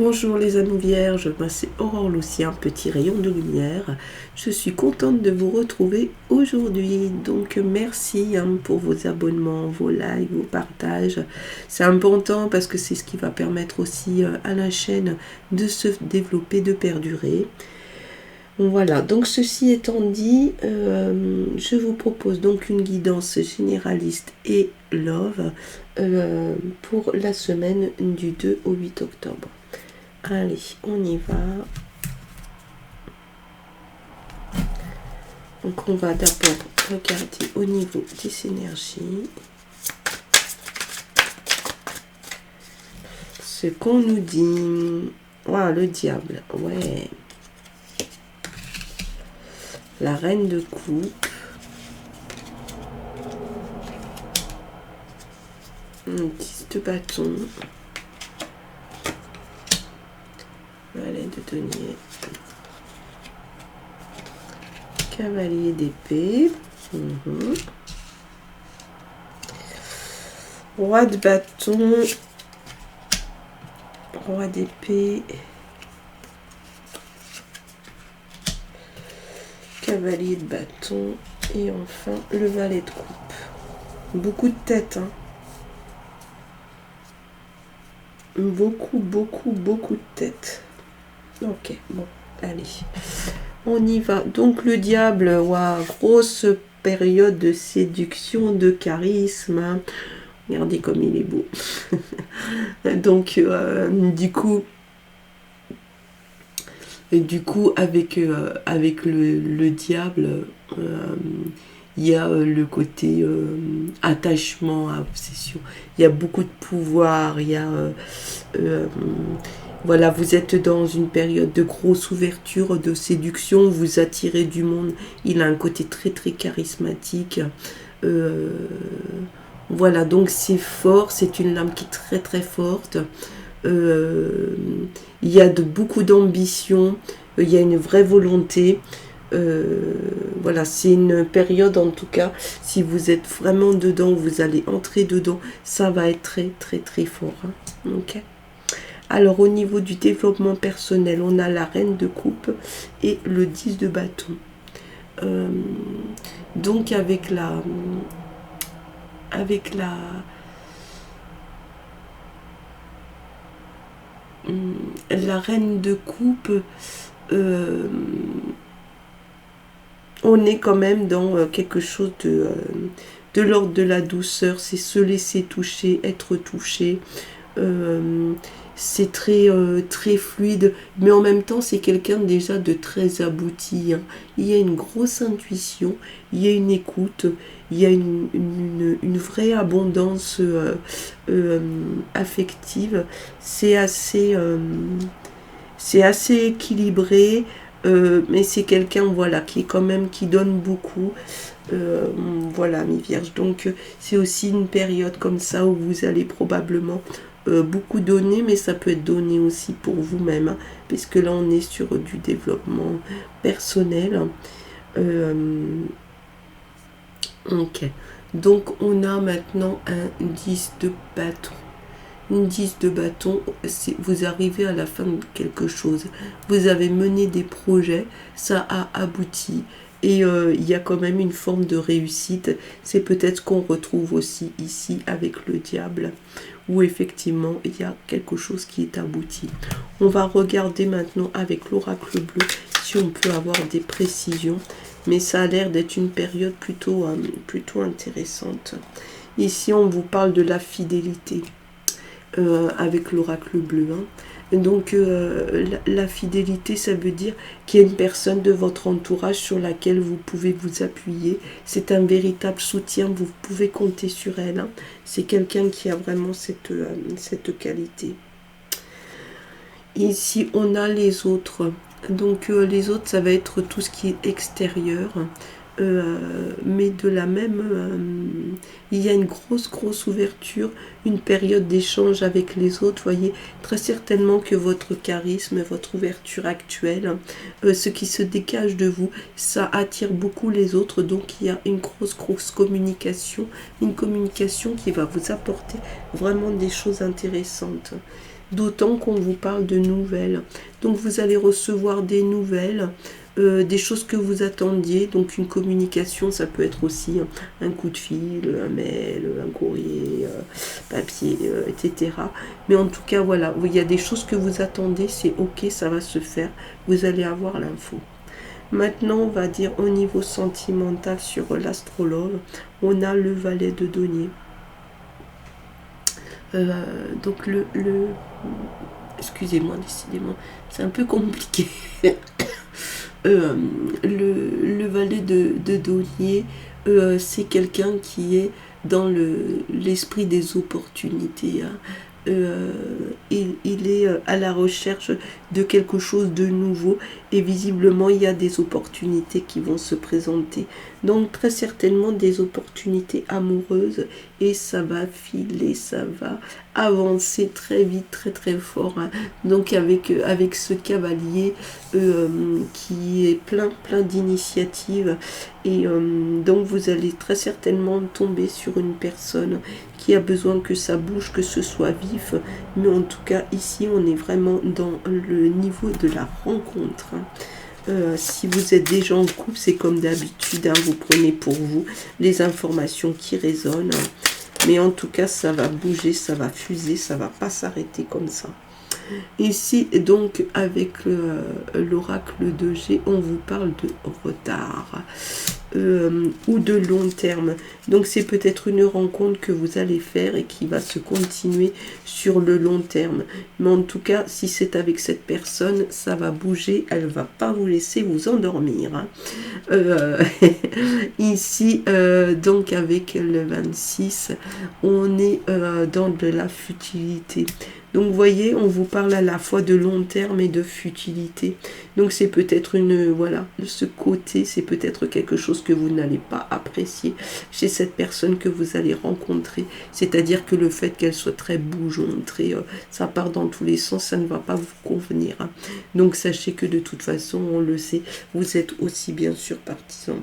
Bonjour les amis vierges, moi c'est Aurore Lucien, petit rayon de lumière. Je suis contente de vous retrouver aujourd'hui, donc merci pour vos abonnements, vos likes, vos partages. C'est important parce que c'est ce qui va permettre aussi à la chaîne de se développer, de perdurer. Voilà, donc ceci étant dit, je vous propose donc une guidance généraliste et love pour la semaine du 2 au 8 octobre. Allez, on y va. Donc on va d'abord regarder au niveau des énergies ce qu'on nous dit. Voilà, le diable, ouais. La reine de coupe. 10 de bâton. Valet de denier. Cavalier d'épée. Roi de bâton. Roi d'épée. Cavalier de bâton. Et enfin, le valet de coupe. Beaucoup de têtes, hein. Beaucoup de têtes. Ok, bon, allez. On y va. Donc le diable, waouh, grosse période de séduction, de charisme. Hein. Regardez comme il est beau. Donc du coup avec le diable, il y a le côté attachement, obsession. Il y a beaucoup de pouvoir. Il y a voilà, vous êtes dans une période de grosse ouverture, de séduction, vous attirez du monde. Il a un côté très charismatique. Voilà, donc c'est fort, c'est une lame qui est très forte. Il y a beaucoup d'ambition, il y a une vraie volonté. Voilà, c'est une période en tout cas, si vous êtes vraiment dedans, vous allez entrer dedans, ça va être très fort. Hein. Ok. Alors au niveau du développement personnel, on a la reine de coupe et le 10 de bâton. Donc avec la reine de coupe, on est quand même dans quelque chose de l'ordre de la douceur, c'est se laisser toucher, être touché. C'est très fluide, mais en même temps c'est quelqu'un déjà de très abouti. Hein. Il y a une grosse intuition, il y a une écoute, il y a une vraie abondance affective. C'est assez équilibré, mais c'est quelqu'un voilà qui est quand même qui donne beaucoup. Voilà mes vierges, donc c'est aussi une période comme ça où vous allez probablement beaucoup donner, mais ça peut être donné aussi pour vous-même, hein, puisque là on est sur du développement personnel. Ok, donc on a maintenant un 10 de bâton. Une 10 de bâton, vous arrivez à la fin de quelque chose. Vous avez mené des projets, ça a abouti. Et il y a quand même une forme de réussite. C'est peut-être ce qu'on retrouve aussi ici avec le diable, où effectivement il y a quelque chose qui est abouti. On va regarder maintenant avec l'oracle bleu si on peut avoir des précisions. Mais ça a l'air d'être une période plutôt intéressante. Ici on vous parle de la fidélité. Avec l'oracle bleu. Hein. Donc la fidélité, ça veut dire qu'il y a une personne de votre entourage sur laquelle vous pouvez vous appuyer. C'est un véritable soutien, vous pouvez compter sur elle. Hein. C'est quelqu'un qui a vraiment cette qualité. Ici, on a les autres. Donc les autres, ça va être tout ce qui est extérieur. Mais de la même, il y a une grosse ouverture, une période d'échange avec les autres. Voyez très certainement que votre charisme, votre ouverture actuelle, ce qui se dégage de vous, ça attire beaucoup les autres. Donc il y a une grosse communication, une communication qui va vous apporter vraiment des choses intéressantes. d'autant qu'on vous parle de nouvelles. Donc vous allez recevoir des nouvelles, des choses que vous attendiez. Donc une communication, ça peut être aussi un coup de fil, un mail, un courrier, papier, etc. Mais en tout cas, voilà, il y a des choses que vous attendez, c'est ok, ça va se faire, vous allez avoir l'info. Maintenant, on va dire au niveau sentimental sur l'astrologue, on a le valet de denier. Donc excusez-moi, décidément, c'est un peu compliqué. Le valet de denier, c'est quelqu'un qui est dans l'esprit des opportunités. Hein. Il est à la recherche de quelque chose de nouveau et visiblement il y a des opportunités qui vont se présenter, donc très certainement des opportunités amoureuses, et ça va filer, ça va avancer très vite, très très fort, hein. Donc avec ce cavalier qui est plein d'initiatives, et donc vous allez très certainement tomber sur une personne qui a besoin que ça bouge, que ce soit vif, mais en tout cas ici on est vraiment dans le niveau de la rencontre. Si vous êtes déjà en couple, c'est comme d'habitude, hein, vous prenez pour vous les informations qui résonnent, hein. Mais en tout cas ça va bouger, ça va fuser, ça va pas s'arrêter comme ça. Ici, donc, avec l'oracle de G, on vous parle de retard ou de long terme. Donc, c'est peut-être une rencontre que vous allez faire et qui va se continuer sur le long terme. Mais en tout cas, si c'est avec cette personne, ça va bouger. Elle ne va pas vous laisser vous endormir. Hein. Ici, donc, avec le 26, on est dans de la futilité. Donc, vous voyez, on vous parle à la fois de long terme et de futilité. Donc, c'est peut-être voilà, ce côté, c'est peut-être quelque chose que vous n'allez pas apprécier chez cette personne que vous allez rencontrer. C'est-à-dire que le fait qu'elle soit très bougeante, ça part dans tous les sens, ça ne va pas vous convenir. Hein. Donc, sachez que de toute façon, on le sait, vous êtes aussi bien sûr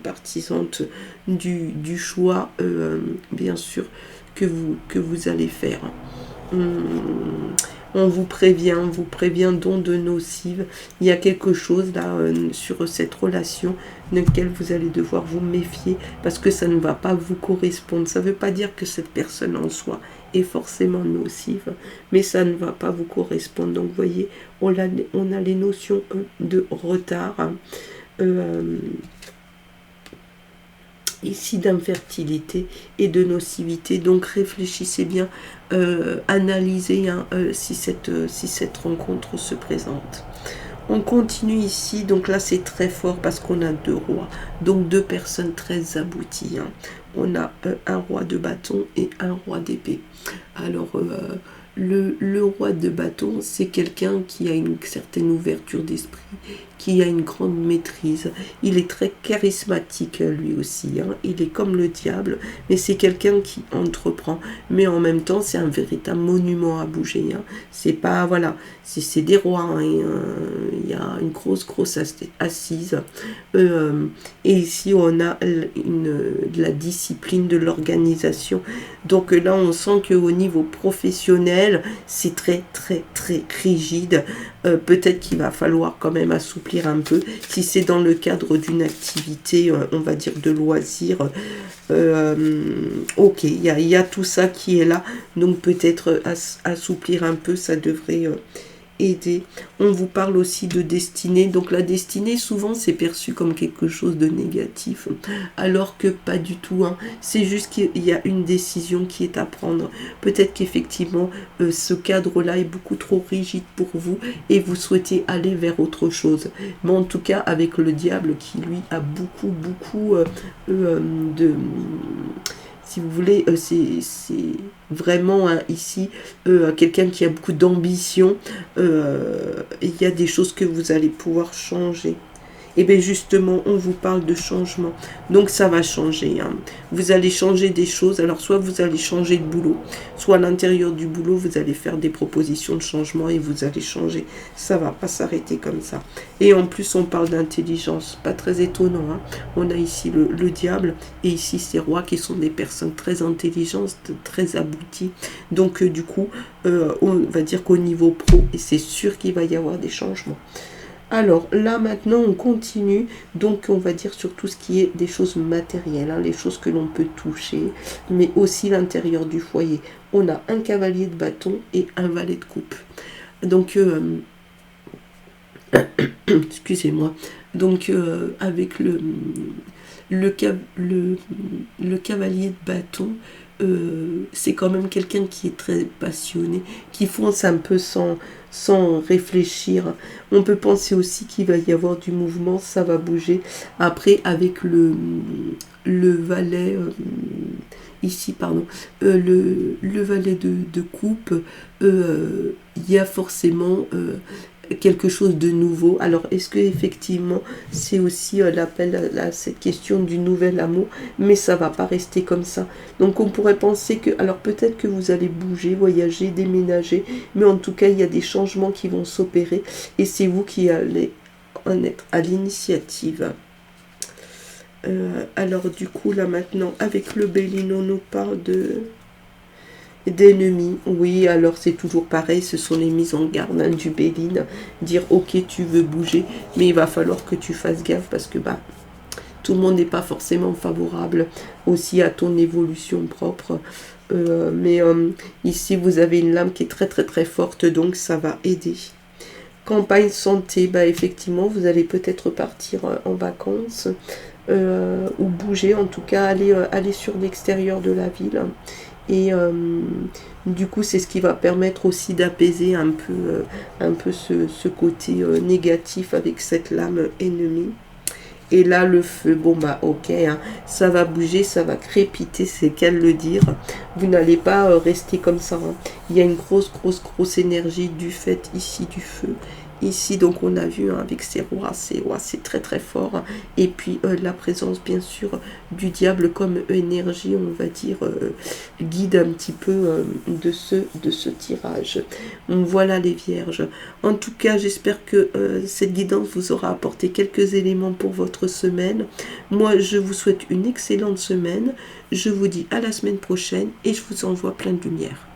partisante du choix, bien sûr, que vous allez faire. On vous prévient d'ondes nocives. Il y a quelque chose là sur cette relation de laquelle vous allez devoir vous méfier parce que ça ne va pas vous correspondre. Ça ne veut pas dire que cette personne en soi est forcément nocive, mais ça ne va pas vous correspondre. Donc vous voyez, on a les notions de retard. Hein. Ici d'infertilité et de nocivité, donc réfléchissez bien, analysez hein, si cette rencontre se présente. On continue ici, donc là c'est très fort parce qu'on a deux rois, donc deux personnes très abouties. Hein. On a un roi de bâton et un roi d'épée. Alors le roi de bâton, c'est quelqu'un qui a une certaine ouverture d'esprit, qui a une grande maîtrise. Il est très charismatique lui aussi. Hein. Il est comme le diable, mais c'est quelqu'un qui entreprend. Mais en même temps, c'est un véritable monument à bouger. Hein. C'est pas, voilà, c'est des rois. Hein. Il y a une grosse assise. Et ici, on a de la discipline, de l'organisation. Donc là, on sent qu'au niveau professionnel, c'est très rigide. Peut-être qu'il va falloir quand même assouplir un peu. Si c'est dans le cadre d'une activité, on va dire de loisir, ok, il y a tout ça qui est là. Donc peut-être assouplir un peu, ça devrait aider. On vous parle aussi de destinée. Donc la destinée, souvent, c'est perçu comme quelque chose de négatif, alors que pas du tout. Hein. C'est juste qu'il y a une décision qui est à prendre. Peut-être qu'effectivement, ce cadre-là est beaucoup trop rigide pour vous et vous souhaitez aller vers autre chose. Mais en tout cas, avec le diable qui, lui, a beaucoup de... Si vous voulez, c'est vraiment hein, ici quelqu'un qui a beaucoup d'ambition. Il y a des choses que vous allez pouvoir changer. Et bien justement, on vous parle de changement. Donc ça va changer. Hein. Vous allez changer des choses. Alors soit vous allez changer de boulot, soit à l'intérieur du boulot, vous allez faire des propositions de changement et vous allez changer. Ça va pas s'arrêter comme ça. Et en plus, on parle d'intelligence. Pas très étonnant. Hein. On a ici le diable et ici ces rois qui sont des personnes très intelligentes, très abouties. Donc du coup, on va dire qu'au niveau pro, et c'est sûr qu'il va y avoir des changements. Alors là maintenant on continue, donc on va dire sur tout ce qui est des choses matérielles, hein, les choses que l'on peut toucher, mais aussi l'intérieur du foyer. On a un cavalier de bâton et un valet de coupe. Donc, excusez-moi, donc avec le cavalier de bâton, c'est quand même quelqu'un qui est très passionné, qui fonce un peu sans réfléchir. On peut penser aussi qu'il va y avoir du mouvement, ça va bouger. Après, avec le valet, ici, pardon, le valet de coupe, il y a forcément quelque chose de nouveau. Alors, est-ce que effectivement c'est aussi l'appel à cette question du nouvel amour, mais ça va pas rester comme ça. Donc, on pourrait penser que, alors peut-être que vous allez bouger, voyager, déménager, mais en tout cas, il y a des changements qui vont s'opérer et c'est vous qui allez en être à l'initiative. Alors, du coup, là maintenant, avec le Béline, on nous parle d'ennemis. Oui, alors c'est toujours pareil, ce sont les mises en garde hein, du Béline. Dire ok, tu veux bouger, mais il va falloir que tu fasses gaffe parce que tout le monde n'est pas forcément favorable aussi à ton évolution propre. Mais ici, vous avez une lame qui est très très très forte, donc ça va aider. Campagne santé, effectivement, vous allez peut-être partir en vacances ou bouger, en tout cas aller sur l'extérieur de la ville. Et du coup, c'est ce qui va permettre aussi d'apaiser un peu ce côté négatif avec cette lame ennemie. Et là, le feu, ok, hein, ça va bouger, ça va crépiter, c'est qu'à le dire. Vous n'allez pas rester comme ça. Hein. Il y a une grosse énergie du fait ici du feu. Ici, donc, on a vu hein, avec ces rois, c'est très très fort. Et puis, la présence, bien sûr, du diable comme énergie, on va dire, guide un petit peu de ce tirage. Voilà les vierges. En tout cas, j'espère que cette guidance vous aura apporté quelques éléments pour votre semaine. Moi, je vous souhaite une excellente semaine. Je vous dis à la semaine prochaine et je vous envoie plein de lumière.